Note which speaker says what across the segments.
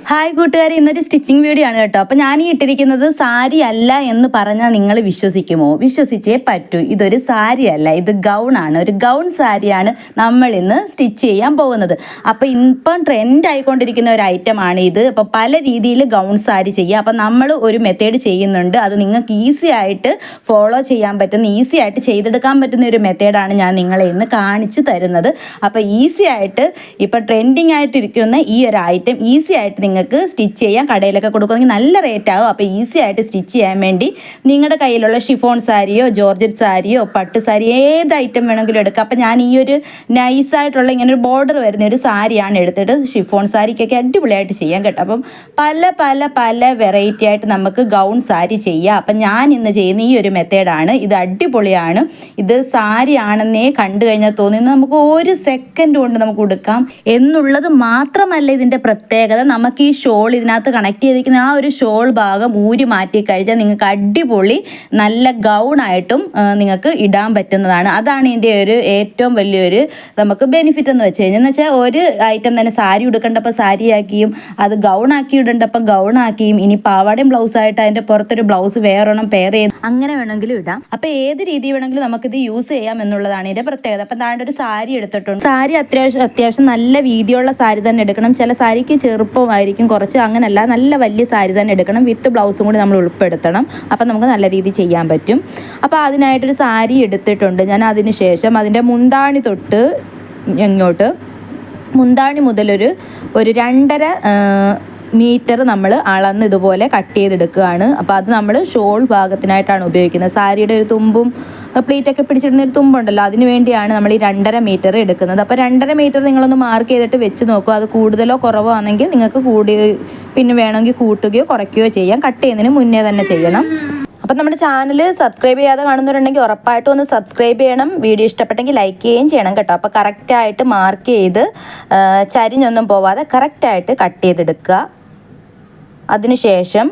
Speaker 1: Hi കൂട്ടുകാരെ, ഇന്നൊരു stitching video ആണ് കേട്ടോ. അപ്പോൾ ഞാൻ ഈ ഇട്ടിരിക്കുന്നത് സാരി അല്ല എന്ന് പറഞ്ഞാൽ നിങ്ങൾ വിശ്വസിക്കുമോ? വിശ്വസിച്ചേ പറ്റൂ. ഇതൊരു സാരി അല്ല, ഇത് ഗൗണാണ്. ഒരു ഗൗൺ സാരിയാണ് നമ്മൾ ഇന്ന് സ്റ്റിച്ച് ചെയ്യാൻ പോകുന്നത്. അപ്പോൾ ഇപ്പം ട്രെൻഡ് ആയിക്കൊണ്ടിരിക്കുന്ന ഒരു ഐറ്റമാണ് ഇത്. അപ്പോൾ പല രീതിയിൽ ഗൗൺ സാരി ചെയ്യുക. അപ്പോൾ നമ്മൾ ഒരു മെത്തേഡ് ചെയ്യുന്നുണ്ട്. അത് നിങ്ങൾക്ക് ഈസി ആയിട്ട് ഫോളോ ചെയ്യാൻ പറ്റുന്ന, ഈസി ആയിട്ട് ചെയ്തെടുക്കാൻ പറ്റുന്ന ഒരു മെത്തേഡാണ് ഞാൻ നിങ്ങളെ ഇന്ന് കാണിച്ചു തരുന്നത്. അപ്പോൾ ഈസി ആയിട്ട് ഇപ്പോൾ ട്രെൻഡിങ് ആയിട്ടിരിക്കുന്ന ഈ ഒരു ഐറ്റം ഈസി ആയിട്ട് നിങ്ങൾക്ക് സ്റ്റിച്ച് ചെയ്യാൻ കടയിലൊക്കെ കൊടുക്കുകയാണെങ്കിൽ നല്ല റേറ്റ് ആകും. അപ്പോൾ ഈസി ആയിട്ട് സ്റ്റിച്ച് ചെയ്യാൻ വേണ്ടി നിങ്ങളുടെ കയ്യിലുള്ള ഷിഫോൺ സാരിയോ ജോർജറ്റ് സാരിയോ പട്ട് സാരി ഏത് ഐറ്റം വേണമെങ്കിലും എടുക്കാം. അപ്പോൾ ഞാൻ ഈ ഒരു നൈസായിട്ടുള്ള ഇങ്ങനെ ഒരു ബോർഡർ വരുന്ന ഒരു സാരിയാണ് എടുത്തിട്ട് ഷിഫോൺ സാരിക്കൊക്കെ അടിപൊളിയായിട്ട് ചെയ്യാൻ കേട്ടോ. അപ്പം പല പല പല വെറൈറ്റി ആയിട്ട് നമുക്ക് ഗൗൺ സാരി ചെയ്യാം. അപ്പം ഞാൻ ഇന്ന് ചെയ്യുന്ന ഈ ഒരു മെത്തേഡാണ്. ഇത് അടിപൊളിയാണ്. ഇത് സാരി ആണെന്നേ കണ്ടു കഴിഞ്ഞാൽ തോന്നുന്നത് നമുക്ക് ഒരു സെക്കൻഡ് കൊണ്ട് നമുക്ക് ഉടുക്കാം എന്നുള്ളത് മാത്രമല്ല ഇതിൻ്റെ പ്രത്യേകത. നമുക്ക് ഈ ഷോൾ ഇതിനകത്ത് കണക്ട് ചെയ്തിരിക്കുന്ന ആ ഒരു ഷോൾ ഭാഗം ഊരി മാറ്റി കഴിഞ്ഞാൽ നിങ്ങൾക്ക് അടിപൊളി നല്ല ഗൗണായിട്ടും നിങ്ങൾക്ക് ഇടാൻ പറ്റുന്നതാണ്. അതാണ് ഇതിൻ്റെ ഒരു ഏറ്റവും വലിയൊരു നമുക്ക് ബെനിഫിറ്റ് എന്ന് വെച്ച് കഴിഞ്ഞാൽ, എന്ന് വെച്ചാൽ ഒരു ഐറ്റം തന്നെ സാരി ഉടുക്കേണ്ടപ്പോൾ സാരിയാക്കിയും അത് ഗൗണാക്കി ഇടേണ്ടപ്പോൾ ഗൗണാക്കിയും ഇനി പാവാടയും ബ്ലൗസായിട്ട് അതിൻ്റെ പുറത്തൊരു ബ്ലൗസ് വേറൊന്നും പെയർ ചെയ്ത് അങ്ങനെ വേണമെങ്കിലും ഇടാം. അപ്പോൾ ഏത് രീതി വേണമെങ്കിലും നമുക്കിത് യൂസ് ചെയ്യാം എന്നുള്ളതാണ് ഇതിൻ്റെ പ്രത്യേകത. അപ്പം താഴെ ഒരു സാരി എടുത്തിട്ടുണ്ട്. സാരി അത്യാവശ്യം നല്ല വീതിയുള്ള സാരി തന്നെ എടുക്കണം. ചില സാരിക്ക് ചെറുപ്പമായിരിക്കും കുറച്ച്, അങ്ങനല്ല, നല്ല വലിയ സാരി തന്നെ എടുക്കണം. വിത്ത് ബ്ലൗസും കൂടി നമ്മൾ ഉൾപ്പെടുത്തണം. അപ്പം നമുക്ക് നല്ല രീതിയിൽ ചെയ്യാൻ പറ്റും. അപ്പോൾ അതിനായിട്ടൊരു സാരി എടുത്തിട്ടുണ്ട് ഞാൻ. അതിന് ശേഷം അതിൻ്റെ മുന്താണി തൊട്ട് ഇങ്ങോട്ട്, മുന്താണി മുതലൊരു 2.5 മീറ്റർ നമ്മൾ അളന്ന് ഇതുപോലെ കട്ട് ചെയ്തെടുക്കുകയാണ്. അപ്പോൾ അത് നമ്മൾ ഷോൾ ഭാഗത്തിനായിട്ടാണ് ഉപയോഗിക്കുന്നത്. സാരിയുടെ ഒരു തുമ്പും പ്ലീറ്റൊക്കെ പിടിച്ചിടുന്ന ഒരു തുമ്പുണ്ടല്ലോ, അതിന് വേണ്ടിയാണ് നമ്മൾ ഈ 2.5 മീറ്റർ എടുക്കുന്നത്. അപ്പോൾ 2.5 മീറ്റർ നിങ്ങളൊന്ന് മാർക്ക് ചെയ്തിട്ട് വെച്ച് നോക്കുക. അത് കൂടുതലോ കുറവോ ആണെങ്കിൽ നിങ്ങൾക്ക് പിന്നെ വേണമെങ്കിൽ കൂട്ടുകയോ കുറയ്ക്കുകയോ ചെയ്യാം. കട്ട് ചെയ്യുന്നതിന് മുന്നേ തന്നെ ചെയ്യണം. അപ്പം നമ്മുടെ ചാനൽ സബ്സ്ക്രൈബ് ചെയ്യാതെ കാണുന്നവരുണ്ടെങ്കിൽ ഉറപ്പായിട്ടും ഒന്ന് സബ്സ്ക്രൈബ് ചെയ്യണം. വീഡിയോ ഇഷ്ടപ്പെട്ടെങ്കിൽ ലൈക്ക് ചെയ്യുകയും ചെയ്യണം കേട്ടോ. അപ്പോൾ കറക്റ്റായിട്ട് മാർക്ക് ചെയ്ത് ചരിഞ്ഞൊന്നും പോവാതെ കറക്റ്റായിട്ട് കട്ട് ചെയ്തെടുക്കുക. അതിനുശേഷം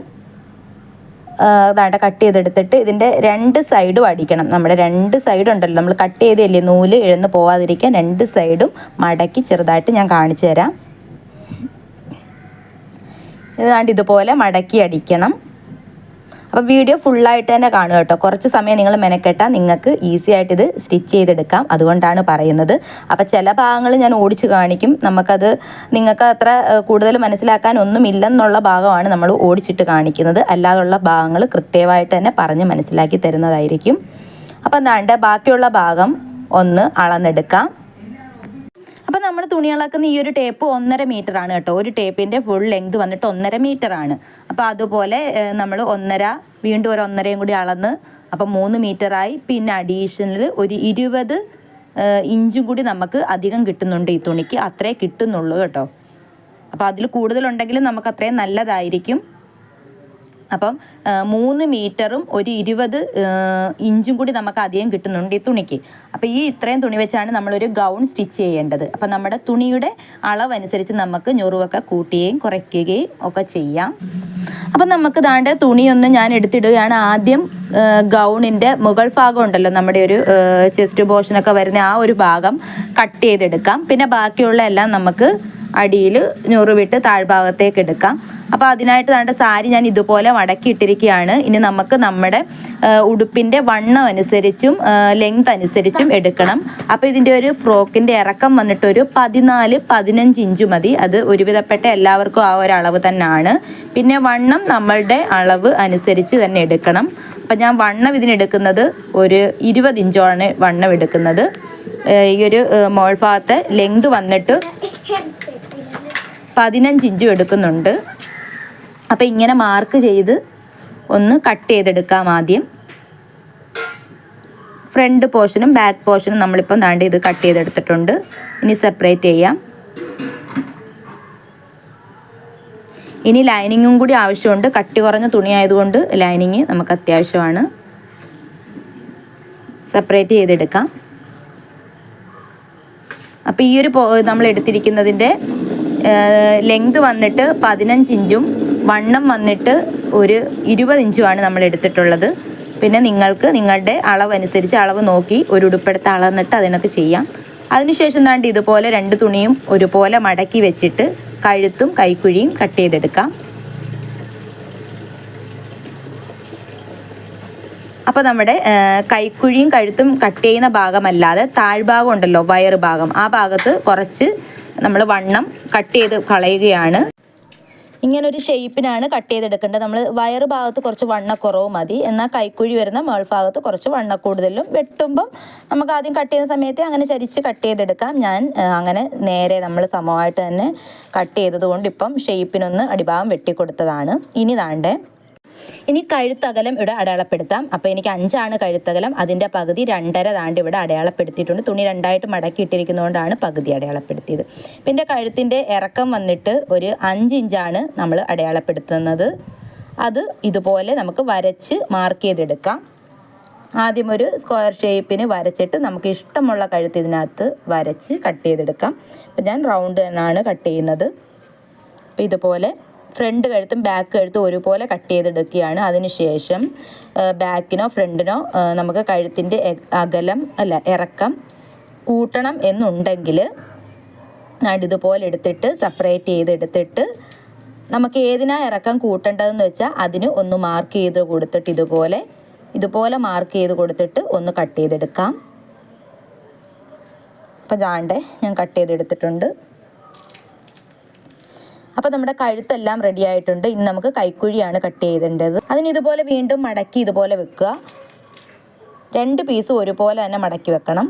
Speaker 1: അതാണ്ട് കട്ട് ചെയ്തെടുത്തിട്ട് ഇതിൻ്റെ 2 സൈഡും അടിക്കണം. നമ്മുടെ 2 സൈഡും ഉണ്ടല്ലോ, നമ്മൾ കട്ട് ചെയ്തല്ലേ, നൂല് ഇഴന്ന് പോവാതിരിക്കാൻ 2 സൈഡും മടക്കി ചെറുതായിട്ട് ഞാൻ കാണിച്ചു തരാം. ഇതാണ്ട് ഇതുപോലെ മടക്കി അടിക്കണം. അപ്പോൾ വീഡിയോ ഫുള്ളായിട്ട് തന്നെ കാണുക കേട്ടോ. കുറച്ച് സമയം നിങ്ങൾ മെനക്കെട്ടാൽ നിങ്ങൾക്ക് ഈസി ആയിട്ട് ഇത് സ്റ്റിച്ച് ചെയ്തെടുക്കാം. അതുകൊണ്ടാണ് പറയുന്നത്. അപ്പോൾ ചില ഭാഗങ്ങൾ ഞാൻ ഓടിച്ച് കാണിക്കും. നിങ്ങൾക്ക് അത്ര കൂടുതൽ മനസ്സിലാക്കാൻ ഒന്നുമില്ലെന്നുള്ള ഭാഗമാണ് നമ്മൾ ഓടിച്ചിട്ട് കാണിക്കുന്നത്. അല്ലാതുള്ള ഭാഗങ്ങൾ കൃത്യമായിട്ട് തന്നെ പറഞ്ഞ് മനസ്സിലാക്കി തരുന്നതായിരിക്കും. അപ്പോൾ എന്താണ്ട് ബാക്കിയുള്ള ഭാഗം ഒന്ന് അളന്നെടുക്കാം. അപ്പോൾ നമ്മൾ തുണി അളക്കുന്ന ഈ ഒരു ടേപ്പ് 1.5 മീറ്റർ ആണ് കേട്ടോ. ഒരു ടേപ്പിൻ്റെ ഫുൾ ലെങ്ത് വന്നിട്ട് 1.5 മീറ്റർ ആണ്. അപ്പോൾ അതുപോലെ നമ്മൾ 1.5 വീണ്ടും ഒരു 1.5 കൂടി അളന്ന് അപ്പോൾ 3 മീറ്ററായി. പിന്നെ അഡീഷണൽ ഒരു 20 ഇഞ്ചും കൂടി നമുക്ക് അധികം കിട്ടുന്നുണ്ട് ഈ തുണിക്ക്. അത്രേ കിട്ടുന്നുള്ളൂ കേട്ടോ. അപ്പോൾ അതിൽ കൂടുതലുണ്ടെങ്കിൽ നമുക്ക് അത്രയും നല്ലതായിരിക്കും. അപ്പം 3 മീറ്ററും ഒരു 20 ഇഞ്ചും കൂടി നമുക്ക് അധികം കിട്ടുന്നുണ്ട് ഈ തുണിക്ക്. അപ്പോൾ ഈ ഇത്രയും തുണി വെച്ചാണ് നമ്മളൊരു ഗൗൺ സ്റ്റിച്ച് ചെയ്യേണ്ടത്. അപ്പം നമ്മുടെ തുണിയുടെ അളവനുസരിച്ച് നമുക്ക് ഞൊറിവൊക്കെ കൂട്ടുകയും കുറയ്ക്കുകയും ഒക്കെ ചെയ്യാം. അപ്പം നമുക്ക് ദാണ്ട് തുണിയൊന്ന് ഞാൻ എടുത്തിടുകയാണ്. ആദ്യം ഗൗണിൻ്റെ മുകൾ ഭാഗം ഉണ്ടല്ലോ, നമ്മുടെ ഒരു ചെസ്റ്റ് പോർഷനൊക്കെ വരുന്ന ആ ഒരു ഭാഗം കട്ട് ചെയ്തെടുക്കാം. പിന്നെ ബാക്കിയുള്ള എല്ലാം നമുക്ക് അടിയിൽ ഞൊറിവിട്ട് താഴ്ഭാഗത്തേക്ക് എടുക്കാം. അപ്പോൾ അതിനായിട്ട് നമ്മുടെ സാരി ഞാൻ ഇതുപോലെ മടക്കി ഇട്ടിരിക്കുകയാണ്. ഇനി നമുക്ക് നമ്മുടെ ഉടുപ്പിൻ്റെ വണ്ണം അനുസരിച്ചും ലെങ്ത് അനുസരിച്ചും എടുക്കണം. അപ്പോൾ ഇതിൻ്റെ ഒരു ഫ്രോക്കിൻ്റെ ഇറക്കം വന്നിട്ട് ഒരു 14-15 ഇഞ്ച് മതി. അത് ഒരുവിധപ്പെട്ട എല്ലാവർക്കും ആ ഒരു അളവ് തന്നെയാണ്. പിന്നെ വണ്ണം നമ്മളുടെ അളവ് അനുസരിച്ച് തന്നെ എടുക്കണം. അപ്പം ഞാൻ വണ്ണം ഇതിനെടുക്കുന്നത് ഒരു 20 ഇഞ്ചാണ് വണ്ണം എടുക്കുന്നത്. ഈ ഒരു മോൾ ഭാഗത്തെ ലെങ്ത് വന്നിട്ട് 15 ഇഞ്ചും എടുക്കുന്നുണ്ട്. അപ്പോൾ ഇങ്ങനെ മാർക്ക് ചെയ്ത് ഒന്ന് കട്ട് ചെയ്തെടുക്കാം. ആദ്യം ഫ്രണ്ട് പോർഷനും ബാക്ക് പോർഷനും നമ്മളിപ്പം ദാണ്ട് ഇത് കട്ട് ചെയ്തെടുത്തിട്ടുണ്ട്. ഇനി സെപ്പറേറ്റ് ചെയ്യാം. ഇനി ലൈനിങ്ങും കൂടി ആവശ്യമുണ്ട്. കട്ടി കുറഞ്ഞ തുണി ആയതുകൊണ്ട് ലൈനിങ് നമുക്ക് അത്യാവശ്യമാണ്. സെപ്പറേറ്റ് ചെയ്തെടുക്കാം. അപ്പോൾ ഈ ഒരു നമ്മൾ എടുത്തിരിക്കുന്നതിൻ്റെ ലെങ്ത് വന്നിട്ട് 15 ഇഞ്ചും വണ്ണം വന്നിട്ട് ഒരു 20 ഇഞ്ചുമാണ് നമ്മൾ എടുത്തിട്ടുള്ളത്. പിന്നെ നിങ്ങൾക്ക് നിങ്ങളുടെ അളവനുസരിച്ച് അളവ് നോക്കി ഒരു ഉടുപ്പെടുത്ത് അളന്നിട്ട് അതിനൊക്കെ ചെയ്യാം. അതിനുശേഷം ദാണ്ട് ഇതുപോലെ 2 തുണിയും ഒരുപോലെ മടക്കി വെച്ചിട്ട് കഴുത്തും കൈക്കുഴിയും കട്ട് ചെയ്തെടുക്കാം. അപ്പോൾ നമ്മുടെ കൈക്കുഴിയും കഴുത്തും കട്ട് ചെയ്യുന്ന ഭാഗമല്ലാതെ താഴ്ഭാഗം ഉണ്ടല്ലോ, വയറ് ഭാഗം, ആ ഭാഗത്ത് കുറച്ച് നമ്മൾ വണ്ണം കട്ട് ചെയ്ത് കളയുകയാണ്. ഇങ്ങനൊരു ഷേപ്പിനാണ് കട്ട് ചെയ്തെടുക്കേണ്ടത്. നമ്മൾ വയറ് ഭാഗത്ത് കുറച്ച് വണ്ണക്കുറവ് മതി, എന്നാൽ കൈക്കുഴി വരുന്ന മേൾഭാഗത്ത് കുറച്ച് വണ്ണക്കൂടുതലും. വെട്ടുമ്പം നമുക്ക് ആദ്യം കട്ട് ചെയ്യുന്ന സമയത്ത് അങ്ങനെ ചരിച്ച് കട്ട് ചെയ്തെടുക്കാം. ഞാൻ അങ്ങനെ നേരെ നമ്മൾ സമമായിട്ട് തന്നെ കട്ട് ചെയ്തതുകൊണ്ട് ഇപ്പം ഷേപ്പിനൊന്ന് അടിഭാഗം വെട്ടിക്കൊടുത്തതാണ്. ഇനി കഴുത്തകലം ഇവിടെ അടയാളപ്പെടുത്താം. അപ്പോൾ എനിക്ക് 5 കഴുത്തകലം, അതിൻ്റെ പകുതി 2.5 ഇവിടെ അടയാളപ്പെടുത്തിയിട്ടുണ്ട്. തുണി 2 മടക്കി ഇട്ടിരിക്കുന്നതുകൊണ്ടാണ് പകുതി അടയാളപ്പെടുത്തിയത്. പിന്നെ കഴുത്തിൻ്റെ ഇറക്കം വന്നിട്ട് ഒരു 5 ഇഞ്ചാണ് നമ്മൾ അടയാളപ്പെടുത്തുന്നത്. അത് ഇതുപോലെ നമുക്ക് വരച്ച് മാർക്ക് ചെയ്തെടുക്കാം. ആദ്യം ഒരു സ്ക്വയർ ഷേപ്പിന് വരച്ചിട്ട് നമുക്ക് ഇഷ്ടമുള്ള കഴുത്ത് ഇതിനകത്ത് വരച്ച് കട്ട് ചെയ്തെടുക്കാം. അപ്പോൾ ഞാൻ റൗണ്ട് തന്നെയാണ് കട്ട് ചെയ്യുന്നത്. അപ്പോൾ ഇതുപോലെ ഫ്രണ്ട് കഴുത്തും ബാക്ക് കഴുത്തും ഒരുപോലെ കട്ട് ചെയ്തെടുക്കുകയാണ്. അതിനുശേഷം ബാക്കിനോ ഫ്രണ്ടിനോ നമുക്ക് കഴുത്തിൻ്റെ ഇറക്കം കൂട്ടണം എന്നുണ്ടെങ്കിൽ ഇതുപോലെ എടുത്തിട്ട് സെപ്പറേറ്റ് ചെയ്തെടുത്തിട്ട് നമുക്ക് ഏതിനാ ഇറക്കം കൂട്ടേണ്ടതെന്ന് വെച്ചാൽ അതിന് ഒന്ന് മാർക്ക് ചെയ്ത് കൊടുത്തിട്ട് ഇതുപോലെ മാർക്ക് ചെയ്ത് കൊടുത്തിട്ട് ഒന്ന് കട്ട് ചെയ്തെടുക്കാം. അപ്പോൾ ഞാൻ കട്ട് ചെയ്തെടുത്തിട്ടുണ്ട്. അപ്പോൾ നമ്മുടെ കഴുത്തെല്ലാം റെഡി ആയിട്ടുണ്ട്. ഇനി നമുക്ക് കൈക്കുഴിയാണ് കട്ട് ചെയ്തേണ്ടത്. അതിന് ഇതുപോലെ വീണ്ടും മടക്കി ഇതുപോലെ വെക്കുക. 2 പീസും ഒരുപോലെ തന്നെ മടക്കി വെക്കണം.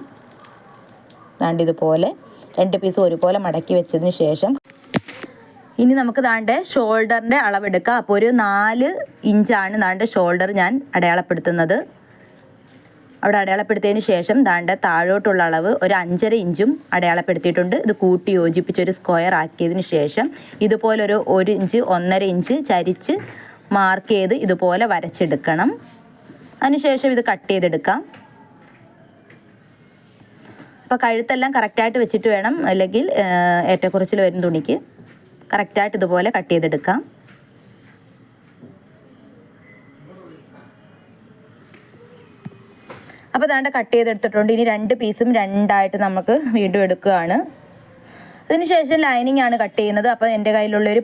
Speaker 1: ഇതുപോലെ 2 പീസും ഒരുപോലെ മടക്കി വെച്ചതിന് ശേഷം ഇനി നമുക്ക് ഷോൾഡറിൻ്റെ അളവെടുക്കുക. അപ്പോൾ ഒരു 4 ഇഞ്ചാണ് ഷോൾഡർ ഞാൻ അടയാളപ്പെടുത്തുന്നത്. അവിടെ അടയാളപ്പെടുത്തിയതിന് ശേഷം താഴോട്ടുള്ള അളവ് ഒരു 5.5 ഇഞ്ചും അടയാളപ്പെടുത്തിയിട്ടുണ്ട്. ഇത് കൂട്ടി യോജിപ്പിച്ച് ഒരു സ്ക്വയർ ആക്കിയതിന് ശേഷം ഇതുപോലൊരു 1 ഇഞ്ച് 1.5 ഇഞ്ച് ചരിച്ച് മാർക്ക് ചെയ്ത് ഇതുപോലെ വരച്ചെടുക്കണം. അതിനുശേഷം ഇത് കട്ട് ചെയ്തെടുക്കാം. അപ്പോൾ കഴുത്തെല്ലാം കറക്റ്റായിട്ട് വെച്ചിട്ട് വേണം, അല്ലെങ്കിൽ ഏറ്റക്കുറച്ചിൽ വരും തുണിക്ക്. കറക്റ്റായിട്ട് ഇതുപോലെ കട്ട് ചെയ്തെടുക്കാം. അപ്പോൾ കട്ട് ചെയ്തെടുത്തിട്ടുണ്ട്. ഇനി 2 പീസും 2ആയിട്ട് നമുക്ക് വീണ്ടും എടുക്കുകയാണ്. അതിനുശേഷം ലൈനിങ് ആണ് കട്ട് ചെയ്യുന്നത്. അപ്പോൾ എൻ്റെ കയ്യിലുള്ളൊരു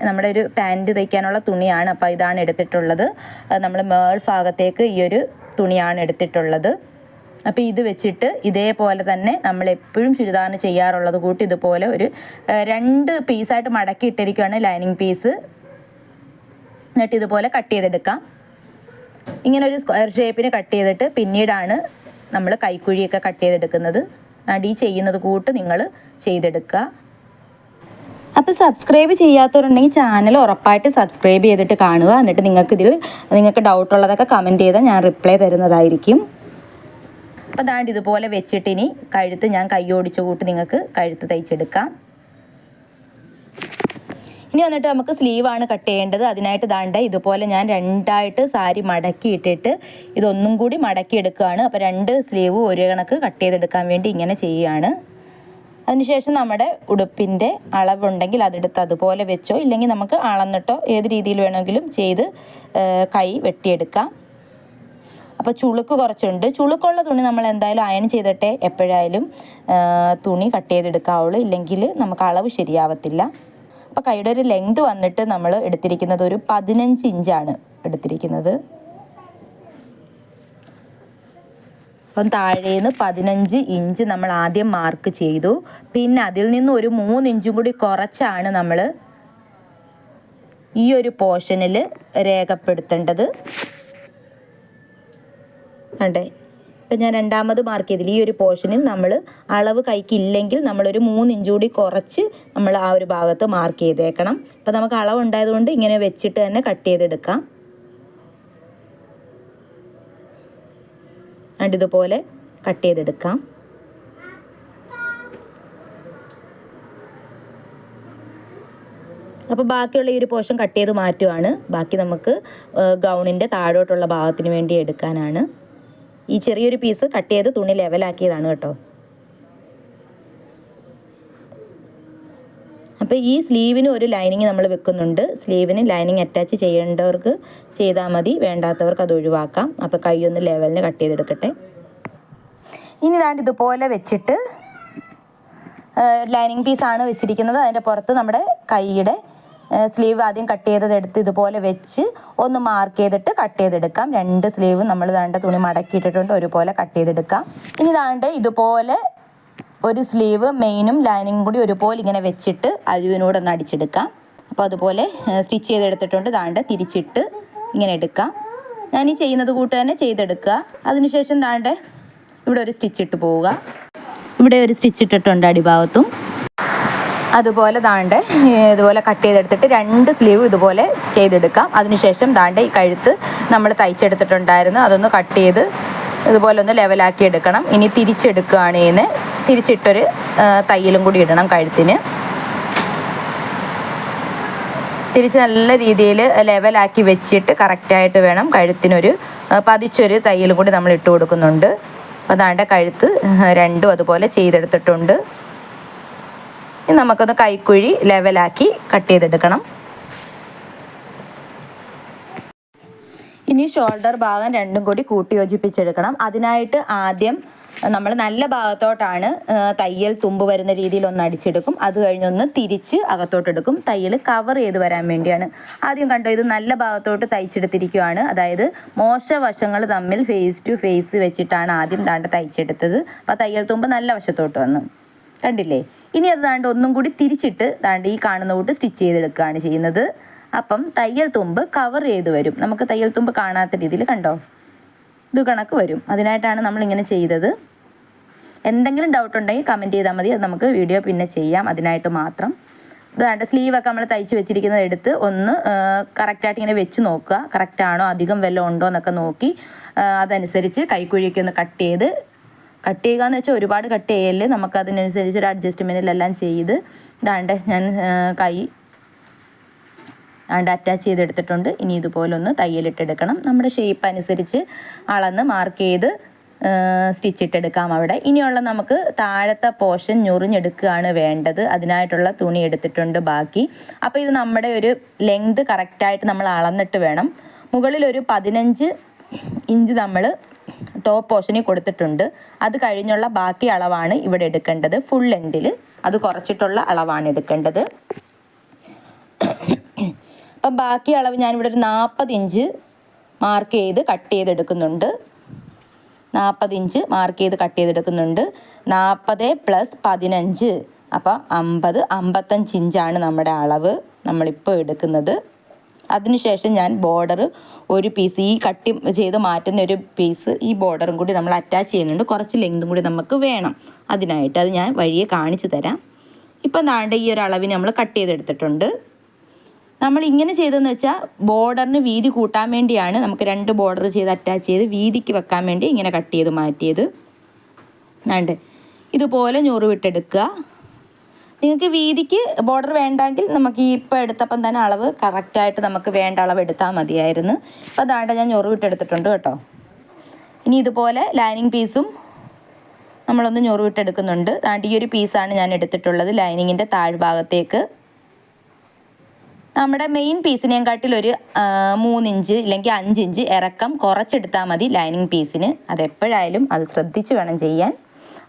Speaker 1: നമ്മുടെ ഒരു പാൻറ്റ് തയ്ക്കാനുള്ള തുണിയാണ്. അപ്പോൾ ഇതാണ് എടുത്തിട്ടുള്ളത്. നമ്മൾ മേൾ ഭാഗത്തേക്ക് ഈ ഒരു തുണിയാണ് എടുത്തിട്ടുള്ളത്. അപ്പോൾ ഇത് വെച്ചിട്ട് ഇതേപോലെ തന്നെ നമ്മൾ എപ്പോഴും ചുരിദാറിന് ചെയ്യാറുള്ളത് കൂട്ടി ഇതുപോലെ ഒരു 2 പീസായിട്ട് മടക്കി ഇട്ടിരിക്കുകയാണ് ലൈനിങ് പീസ്. എന്നിട്ട് ഇതുപോലെ കട്ട് ചെയ്തെടുക്കാം. ഇങ്ങനെ ഒരു സ്ക്വയർ ഷേപ്പിന് കട്ട് ചെയ്തിട്ട് പിന്നീടാണ് നമ്മൾ കൈക്കുഴിയൊക്കെ കട്ട് ചെയ്തെടുക്കുന്നത്. നടി ചെയ്യുന്നത് കൂട്ട് നിങ്ങൾ ചെയ്തെടുക്കുക. അപ്പോൾ സബ്സ്ക്രൈബ് ചെയ്യാത്തവരുണ്ടെങ്കിൽ ചാനൽ ഉറപ്പായിട്ട് സബ്സ്ക്രൈബ് ചെയ്തിട്ട് കാണുക. എന്നിട്ട് നിങ്ങൾക്ക് ഡൗട്ടുള്ളതൊക്കെ കമൻറ്റ് ചെയ്താൽ ഞാൻ റിപ്ലൈ തരുന്നതായിരിക്കും. അപ്പോൾ ഇതുപോലെ വെച്ചിട്ട് ഇനി കഴുത്ത് ഞാൻ കൈയോടിച്ച കൂട്ട് നിങ്ങൾക്ക് കഴുത്ത് തയ്ച്ചെടുക്കാം. ഇനി വന്നിട്ട് നമുക്ക് സ്ലീവാണ് കട്ട് ചെയ്യേണ്ടത്. അതിനായിട്ട് ഇതുപോലെ ഞാൻ 2ആയിട്ട് സാരി മടക്കി ഇട്ടിട്ട് ഇതൊന്നും കൂടി മടക്കി എടുക്കുകയാണ്. അപ്പോൾ 2 സ്ലീവ് ഒരു കണക്ക് കട്ട് ചെയ്തെടുക്കാൻ വേണ്ടി ഇങ്ങനെ ചെയ്യുകയാണ്. അതിനുശേഷം നമ്മുടെ ഉടുപ്പിൻ്റെ അളവുണ്ടെങ്കിൽ അതെടുത്ത് അതുപോലെ വെച്ചോ, ഇല്ലെങ്കിൽ നമുക്ക് അളന്നിട്ടോ ഏത് രീതിയിൽ വേണമെങ്കിലും ചെയ്ത് കൈ വെട്ടിയെടുക്കാം. അപ്പോൾ ചുളുക്ക് കുറച്ചുണ്ട്. ചുളുക്കുള്ള തുണി നമ്മൾ എന്തായാലും അയൺ ചെയ്തിട്ടേ എപ്പോഴായാലും തുണി കട്ട് ചെയ്തെടുക്കാവുള്ളൂ, ഇല്ലെങ്കിൽ നമുക്ക് അളവ് ശരിയാവത്തില്ല. അപ്പോൾ കൈയുടെ ഒരു ലെങ്ത് വന്നിട്ട് നമ്മൾ എടുത്തിരിക്കുന്നത് ഒരു 15 ഇഞ്ചാണ് എടുത്തിരിക്കുന്നത്. അപ്പം താഴേന്ന് 15 ഇഞ്ച് നമ്മൾ ആദ്യം മാർക്ക് ചെയ്തു. പിന്നെ അതിൽ നിന്ന് ഒരു 3 ഇഞ്ചും കൂടി കുറച്ചാണ് നമ്മൾ ഈ ഒരു പോർഷനിൽ രേഖപ്പെടുത്തേണ്ടത്. കണ്ടേ, ഇപ്പം ഞാൻ 2ാമത് മാർക്ക് ചെയ്തില്ല. ഈ ഒരു പോർഷനിൽ നമ്മൾ അളവ് കൈക്കില്ലെങ്കിൽ നമ്മളൊരു 3 ഇഞ്ച് കൂടി കുറച്ച് നമ്മൾ ആ ഒരു ഭാഗത്ത് മാർക്ക് ചെയ്തേക്കണം. അപ്പം നമുക്ക് അളവ് ഉണ്ടായതുകൊണ്ട് ഇങ്ങനെ വെച്ചിട്ട് തന്നെ കട്ട് ചെയ്തെടുക്കാം. ഇതുപോലെ കട്ട് ചെയ്തെടുക്കാം. അപ്പോൾ ബാക്കിയുള്ള ഈ ഒരു പോർഷൻ കട്ട് ചെയ്ത് മാറ്റുവാണ്. ബാക്കി നമുക്ക് ഗൗണിൻ്റെ താഴോട്ടുള്ള ഭാഗത്തിന് വേണ്ടി എടുക്കാനാണ്. ഈ ചെറിയൊരു പീസ് കട്ട് ചെയ്ത് തുണി ലെവലാക്കിയതാണ് കേട്ടോ. അപ്പോൾ ഈ സ്ലീവിന് ഒരു ലൈനിങ് നമ്മൾ വെക്കുന്നുണ്ട്. സ്ലീവിന് ലൈനിങ് അറ്റാച്ച് ചെയ്യേണ്ടവർക്ക് ചെയ്താൽ മതി, വേണ്ടാത്തവർക്ക് അത് ഒഴിവാക്കാം. അപ്പോൾ കൈ ഒന്ന് ലെവലിന് കട്ട് ചെയ്തെടുക്കട്ടെ. ഇനി ഇതുപോലെ വെച്ചിട്ട് ലൈനിങ് പീസാണ് വെച്ചിരിക്കുന്നത്. അതിൻ്റെ പുറത്ത് നമ്മുടെ കൈയുടെ സ്ലീവ് ആദ്യം കട്ട് ചെയ്തതെടുത്ത് ഇതുപോലെ വെച്ച് ഒന്ന് മാർക്ക് ചെയ്തിട്ട് കട്ട് ചെയ്തെടുക്കാം. 2 സ്ലീവും നമ്മൾ ദാണ്ട തുണി മടക്കിയിട്ടിട്ടുണ്ട്, ഒരുപോലെ കട്ട് ചെയ്തെടുക്കാം. ഇനി ദാണ്ട് ഇതുപോലെ ഒരു സ്ലീവ് മെയിനും ലൈനിങ്ങും കൂടി ഒരുപോലെ ഇങ്ങനെ വെച്ചിട്ട് അരിവിനോട് ഒന്ന് അടിച്ചെടുക്കാം. അപ്പോൾ അതുപോലെ സ്റ്റിച്ച് ചെയ്തെടുത്തിട്ടുണ്ട്. ദാണ്ട് തിരിച്ചിട്ട് ഇങ്ങനെ എടുക്കാം. ഞാൻ ഈ ചെയ്യുന്നത് കൂട്ട് തന്നെ ചെയ്തെടുക്കുക. അതിനുശേഷം ദാണ്ട് ഇവിടെ ഒരു സ്റ്റിച്ച് ഇട്ട് പോവുക. ഇവിടെ ഒരു സ്റ്റിച്ച് ഇട്ടിട്ടുണ്ട് അടിഭാഗത്തും. അതുപോലെ ദാണ്ട് ഇതുപോലെ കട്ട് ചെയ്തെടുത്തിട്ട് 2 സ്ലീവ് ഇതുപോലെ ചെയ്തെടുക്കാം. അതിനുശേഷം ദാണ്ട് ഈ കഴുത്ത് നമ്മൾ തയ്ച്ചെടുത്തിട്ടുണ്ടായിരുന്നു, അതൊന്ന് കട്ട് ചെയ്ത് ഇതുപോലെ ഒന്ന് ലെവലാക്കി എടുക്കണം. ഇനി തിരിച്ചെടുക്കുകയാണ് ചെയ്യുന്നത്. തിരിച്ചിട്ടൊരു തയ്യലും കൂടി ഇടണം കഴുത്തിന്. തിരിച്ച് നല്ല രീതിയിൽ ലെവലാക്കി വെച്ചിട്ട് കറക്റ്റായിട്ട് വേണം കഴുത്തിനൊരു പതിച്ചൊരു തയ്യലും കൂടി നമ്മൾ ഇട്ട് കൊടുക്കുന്നുണ്ട്. അപ്പോൾ ദാണ്ട കഴുത്ത് 2 അതുപോലെ ചെയ്തെടുത്തിട്ടുണ്ട്. ഇനി നമുക്കൊന്ന് കൈക്കുഴി ലെവലാക്കി കട്ട് ചെയ്തെടുക്കണം. ഇനി ഷോൾഡർ ഭാഗം 2ഉം കൂടി കൂട്ടി യോജിപ്പിച്ചെടുക്കണം. അതിനായിട്ട് ആദ്യം നമ്മൾ നല്ല ഭാഗത്തോട്ടാണ് തയ്യൽ തുമ്പ് വരുന്ന രീതിയിൽ ഒന്ന് അടിച്ചെടുക്കും. അത് കഴിഞ്ഞൊന്ന് തിരിച്ച് അകത്തോട്ടെടുക്കും. തയ്യൽ കവർ ചെയ്ത് വരാൻ വേണ്ടിയാണ്. ആദ്യം കണ്ടോ, ഇത് നല്ല ഭാഗത്തോട്ട് തയ്ച്ചെടുത്തിരിക്കുകയാണ്. അതായത് മോശവശങ്ങൾ തമ്മിൽ ഫേസ് ടു ഫേസ് വെച്ചിട്ടാണ് ആദ്യം ദാണ്ട് തയ്ച്ചെടുത്തത്. അപ്പോൾ തയ്യൽ തുമ്പ് നല്ല വശത്തോട്ട് വന്നു, കണ്ടില്ലേ? ഇനി അത് ദാണ്ട് ഒന്നും കൂടി തിരിച്ചിട്ട് ദാണ്ട് ഈ കാണുന്ന കൂട്ട് സ്റ്റിച്ച് ചെയ്തെടുക്കുകയാണ് ചെയ്യുന്നത്. അപ്പം തയ്യൽ തുമ്പ് കവർ ചെയ്ത് വരും. നമുക്ക് തയ്യൽ തുമ്പ് കാണാത്ത രീതിയിൽ കണ്ടോ ഇത് കണക്ക് വരും. അതിനായിട്ടാണ് നമ്മളിങ്ങനെ ചെയ്തത്. എന്തെങ്കിലും ഡൗട്ട് ഉണ്ടെങ്കിൽ കമൻറ്റ് ചെയ്താൽ മതി, അത് നമുക്ക് വീഡിയോ പിന്നെ ചെയ്യാം അതിനായിട്ട് മാത്രം. ഇതാണ്ട് സ്ലീവൊക്കെ നമ്മൾ തയ്ച്ച് വെച്ചിരിക്കുന്നത് എടുത്ത് ഒന്ന് കറക്റ്റായിട്ട് ഇങ്ങനെ വെച്ച് നോക്കുക. കറക്റ്റാണോ, അധികം വല്ലതും ഉണ്ടോ എന്നൊക്കെ നോക്കി അതനുസരിച്ച് കൈക്കുഴിയൊക്കെ ഒന്ന് കട്ട് ചെയ്യുക എന്ന് വെച്ചാൽ ഒരുപാട് കട്ട് ചെയ്യല്. നമുക്കതിനനുസരിച്ച് ഒരു അഡ്ജസ്റ്റ്മെൻറ്റിലെല്ലാം ചെയ്ത് ദാണ്ട് ഞാൻ കൈ അറ്റാച്ച് ചെയ്തെടുത്തിട്ടുണ്ട്. ഇനി ഇതുപോലെ ഒന്ന് തയ്യലിട്ടെടുക്കണം. നമ്മുടെ ഷേപ്പ് അനുസരിച്ച് അളന്ന് മാർക്ക് ചെയ്ത് സ്റ്റിച്ച് ഇട്ടെടുക്കാം അവിടെ. ഇനിയുള്ള നമുക്ക് താഴത്തെ പോർഷൻ ഞൊറിഞ്ഞെടുക്കുകയാണ് വേണ്ടത്. അതിനായിട്ടുള്ള തുണി എടുത്തിട്ടുണ്ട് ബാക്കി. അപ്പോൾ ഇത് നമ്മുടെ ഒരു ലെങ്ത് കറക്റ്റായിട്ട് നമ്മൾ അളന്നിട്ട് വേണം. മുകളിലൊരു 15 ഇഞ്ച് നമ്മൾ ടോപ്പ് പോർഷനിൽ കൊടുത്തിട്ടുണ്ട്. അത് കഴിഞ്ഞുള്ള ബാക്കി അളവാണ് ഇവിടെ എടുക്കേണ്ടത്. ഫുൾ ലെങ്തിൽ അത് കുറച്ചിട്ടുള്ള അളവാണ് എടുക്കേണ്ടത്. അപ്പം ബാക്കി അളവ് ഞാനിവിടെ ഒരു 40 ഇഞ്ച് മാർക്ക് ചെയ്ത് കട്ട് ചെയ്തെടുക്കുന്നുണ്ട്. 40 ഇഞ്ച് മാർക്ക് ചെയ്ത് കട്ട് ചെയ്തെടുക്കുന്നുണ്ട്. 40 + 15 അപ്പോൾ 55 ഇഞ്ചാണ് നമ്മുടെ അളവ് നമ്മളിപ്പോൾ എടുക്കുന്നത്. അതിനുശേഷം ഞാൻ ബോർഡർ ഒരു പീസ് ഈ കട്ട് ചെയ്ത് മാറ്റുന്ന ഒരു പീസ് ഈ ബോർഡറും കൂടി നമ്മൾ അറ്റാച്ച് ചെയ്യുന്നുണ്ട്. കുറച്ച് ലെങ്തും കൂടി നമുക്ക് വേണം അതിനായിട്ട്. അത് ഞാൻ വഴിയെ കാണിച്ചു തരാം. ഇപ്പം ദാണ്ട ഈ ഒരു അളവിന് നമ്മൾ കട്ട് ചെയ്തെടുത്തിട്ടുണ്ട്. നമ്മൾ ഇങ്ങനെ ചെയ്തതെന്ന് വെച്ചാൽ ബോർഡറിന് വീതി കൂട്ടാൻ വേണ്ടിയാണ്. നമുക്ക് 2 ബോർഡർ ചെയ്ത് അറ്റാച്ച് ചെയ്ത് വീതിക്ക് വെക്കാൻ വേണ്ടി ഇങ്ങനെ കട്ട് ചെയ്ത് മാറ്റിയത്. ദാണ്ട് ഇതുപോലെ ഞൊറി വിട്ടെടുക്കുക. നിങ്ങൾക്ക് വീതിക്ക് ബോർഡർ വേണ്ടെങ്കിൽ നമുക്ക് ഈ ഇപ്പോൾ എടുത്തപ്പം തന്നെ അളവ് കറക്റ്റായിട്ട് നമുക്ക് വേണ്ട അളവ് എടുത്താൽ മതിയായിരുന്നു. അപ്പോൾ ദാണ്ട ഞാൻ ഞൊറി വിട്ടെടുത്തിട്ടുണ്ട് കേട്ടോ. ഇനി ഇതുപോലെ ലൈനിങ് പീസും നമ്മളൊന്ന് ഞൊറി വിട്ടെടുക്കുന്നുണ്ട്. ദാണ്ട് ഈ ഒരു പീസാണ് ഞാൻ എടുത്തിട്ടുള്ളത് ലൈനിങ്ങിൻ്റെ താഴ്ഭാഗത്തേക്ക്. നമ്മുടെ മെയിൻ പീസിനെയും കാട്ടിൽ ഒരു 3 ഇഞ്ച് ഇല്ലെങ്കിൽ 5 ഇഞ്ച് ഇറക്കം കുറച്ചെടുത്താൽ മതി ലൈനിങ് പീസിന്. അതെപ്പോഴായാലും അത് ശ്രദ്ധിച്ച് വേണം ചെയ്യാൻ.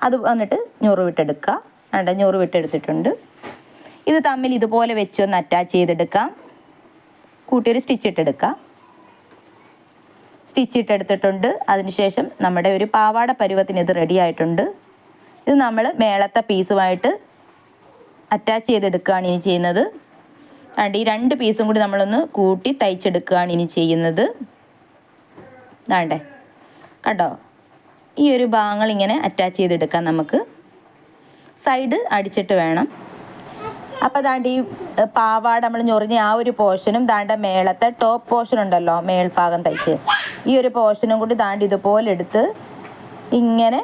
Speaker 1: അത് വന്നിട്ട് ഞൊറി വിട്ടെടുക്കുക. വേണ്ട ഞൊറി വിട്ടെടുത്തിട്ടുണ്ട്. ഇത് തമ്മിൽ ഇതുപോലെ വെച്ച് ഒന്ന് അറ്റാച്ച് ചെയ്തെടുക്കാം. കൂട്ടിയൊരു സ്റ്റിച്ച് ഇട്ടെടുക്കാം. സ്റ്റിച്ച് ഇട്ടെടുത്തിട്ടുണ്ട്. അതിനുശേഷം നമ്മുടെ ഒരു പാവാട പരുവത്തിന് ഇത് റെഡി ആയിട്ടുണ്ട്. ഇത് നമ്മൾ മേളത്തെ പീസുമായിട്ട് അറ്റാച്ച് ചെയ്തെടുക്കുകയാണ് ഇനി ചെയ്യുന്നത്. ഈ 2 പീസും കൂടി നമ്മളൊന്ന് കൂട്ടി തയ്ച്ചെടുക്കുകയാണ് ഇനി ചെയ്യുന്നത്. ദാണ്ടേ കണ്ടോ, ഈ ഒരു ഭാഗങ്ങൾ ഇങ്ങനെ അറ്റാച്ച് ചെയ്തെടുക്കാം നമുക്ക്. സൈഡ് അടിച്ചിട്ട് വേണം. അപ്പോൾ ദാണ്ട് ഈ പാവാട നമ്മൾ ഞൊറിഞ്ഞ ആ ഒരു പോർഷനും ദാണ്ട മേളത്തെ ടോപ്പ് പോർഷൻ ഉണ്ടല്ലോ, മേൽഭാഗം തയ്ച്ച് ഈ ഒരു പോർഷനും കൂടി ദാണ്ട് ഇതുപോലെ എടുത്ത് ഇങ്ങനെ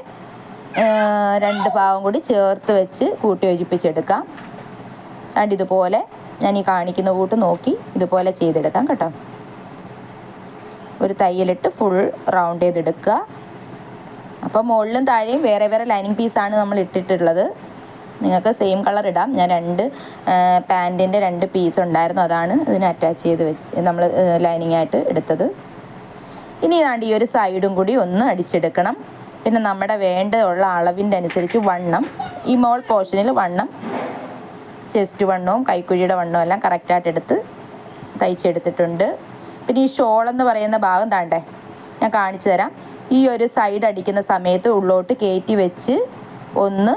Speaker 1: 2 ഭാഗം കൂടി ചേർത്ത് വെച്ച് കൂട്ടി യോജിപ്പിച്ചെടുക്കാം. ദാണ്ട് ഇതുപോലെ ഞാൻ ഈ കാണിക്കുന്ന കൂട്ട് നോക്കി ഇതുപോലെ ചെയ്തെടുക്കാം കേട്ടോ. ഒരു തയ്യലിട്ട് ഫുൾ റൗണ്ട് ചെയ്തെടുക്കുക. അപ്പോൾ മുകളിലും താഴെയും വേറെ വേറെ ലൈനിങ് പീസാണ് നമ്മൾ ഇട്ടിട്ടുള്ളത്. നിങ്ങൾക്ക് സെയിം കളർ ഇടാം. ഞാൻ 2 പാൻറ്റിൻ്റെ 2 പീസ് ഉണ്ടായിരുന്നു, അതാണ് ഇതിന് അറ്റാച്ച് ചെയ്ത് വെച്ച് നമ്മൾ ലൈനിങ് ആയിട്ട് എടുത്തത്. ഇനി ഇതാണ്ട് ഈ ഒരു സൈഡും കൂടി ഒന്ന് അടിച്ചെടുക്കണം. പിന്നെ നമ്മുടെ വേണ്ടതുള്ള അളവിൻ്റെ അനുസരിച്ച് വണ്ണം ഈ മോൾ പോർഷനിൽ വണ്ണം, ചെസ്റ്റ് വണ്ണവും കൈക്കുഴിയുടെ വണ്ണവും എല്ലാം കറക്റ്റായിട്ട് എടുത്ത് തയ്ച്ചെടുത്തിട്ടുണ്ട്. പിന്നെ ഈ ഷോൾ എന്ന് പറയുന്ന ഭാഗം താണ്ടേ ഞാൻ കാണിച്ചു തരാം. ഈ ഒരു സൈഡ് അടിക്കുന്ന സമയത്ത് ഉള്ളോട്ട് കയറ്റി വെച്ച് ഒന്ന്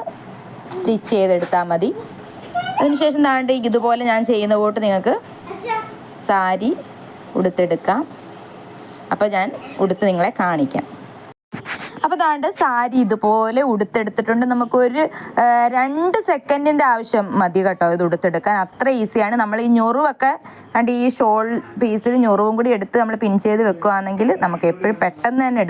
Speaker 1: സ്റ്റിച്ച് ചെയ്തെടുത്താൽ മതി. അതിനുശേഷം താണ്ട് ഇതുപോലെ ഞാൻ ചെയ്യുന്ന കൂട്ട് നിങ്ങൾക്ക് സാരി ഉടുത്തെടുക്കാം. അപ്പോൾ ഞാൻ ഉടുത്ത് നിങ്ങളെ കാണിക്കാം. അപ്പോൾ താണ്ട് സാരി ഇതുപോലെ ഉടുത്തെടുത്തിട്ടുണ്ട്. നമുക്കൊരു 2 സെക്കൻഡിൻ്റെ ആവശ്യം മതി കേട്ടോ ഇത് ഉടുത്തെടുക്കാൻ. അത്ര ഈസിയാണ്. നമ്മൾ ഈ ഞൊറുവൊക്കെ കണ്ട് ഈ ഷോൾ പീസിൽ ഞൊറുവും കൂടി എടുത്ത് നമ്മൾ പിൻ ചെയ്ത് വെക്കുകയാണെങ്കിൽ നമുക്ക് എപ്പോഴും പെട്ടെന്ന് തന്നെ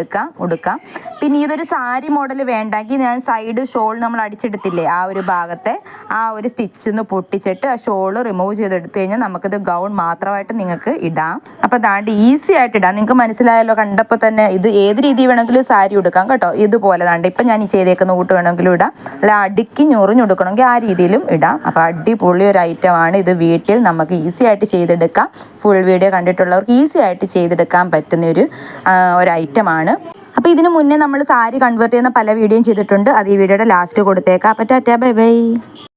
Speaker 1: ഉടുക്കാം. പിന്നെ ഇതൊരു സാരി മോഡൽ വേണ്ടെങ്കിൽ ഞാൻ സൈഡ് ഷോൾ നമ്മൾ അടിച്ചെടുത്തില്ലേ, ആ ഒരു ഭാഗത്തെ ആ ഒരു സ്റ്റിച്ചൊന്ന് പൊട്ടിച്ചിട്ട് ആ ഷോൾ റിമൂവ് ചെയ്തെടുത്തു കഴിഞ്ഞാൽ നമുക്കിത് ഗൗൺ മാത്രമായിട്ട് നിങ്ങൾക്ക് ഇടാം. അപ്പോൾ താണ്ട് ഈസി ആയിട്ട് ഇടാം. നിങ്ങൾക്ക് മനസ്സിലായല്ലോ കണ്ടപ്പോൾ തന്നെ. ഇത് ഏത് രീതി വേണമെങ്കിലും സാരി ഉടുക്കാം കേട്ടോ. ഇതുപോലെ താണ്ട് ഇപ്പം ഞാൻ ഈ ചെയ്തേക്കുന്ന കൂട്ട് വേണമെങ്കിലും ഇടാം, അല്ല അടുക്കി ഞൊറിഞ്ഞുടുക്കണമെങ്കിൽ ആ രീതിയിലും ഇടാം. അപ്പോൾ അടിപൊളി ഒരു ഐറ്റമാണ് ഇത്. വീട്ടിൽ നമുക്ക് ഈസി ആയിട്ട് ചെയ്തെടുക്കാം. ഫുൾ വീഡിയോ കണ്ടിട്ടുള്ളവർക്ക് ഈസി ആയിട്ട് ചെയ്തെടുക്കാൻ പറ്റുന്ന ഒരു ഐറ്റമാണ്. അപ്പോൾ ഇതിന് മുന്നേ നമ്മൾ സാരി കൺവേർട്ട് ചെയ്യുന്ന പല വീഡിയോയും ചെയ്തിട്ടുണ്ട്. അത് ഈ വീഡിയോയുടെ ലാസ്റ്റ് കൊടുത്തേക്കാം. അപ്പോൾ ടാറ്റാ ബൈ ബൈ.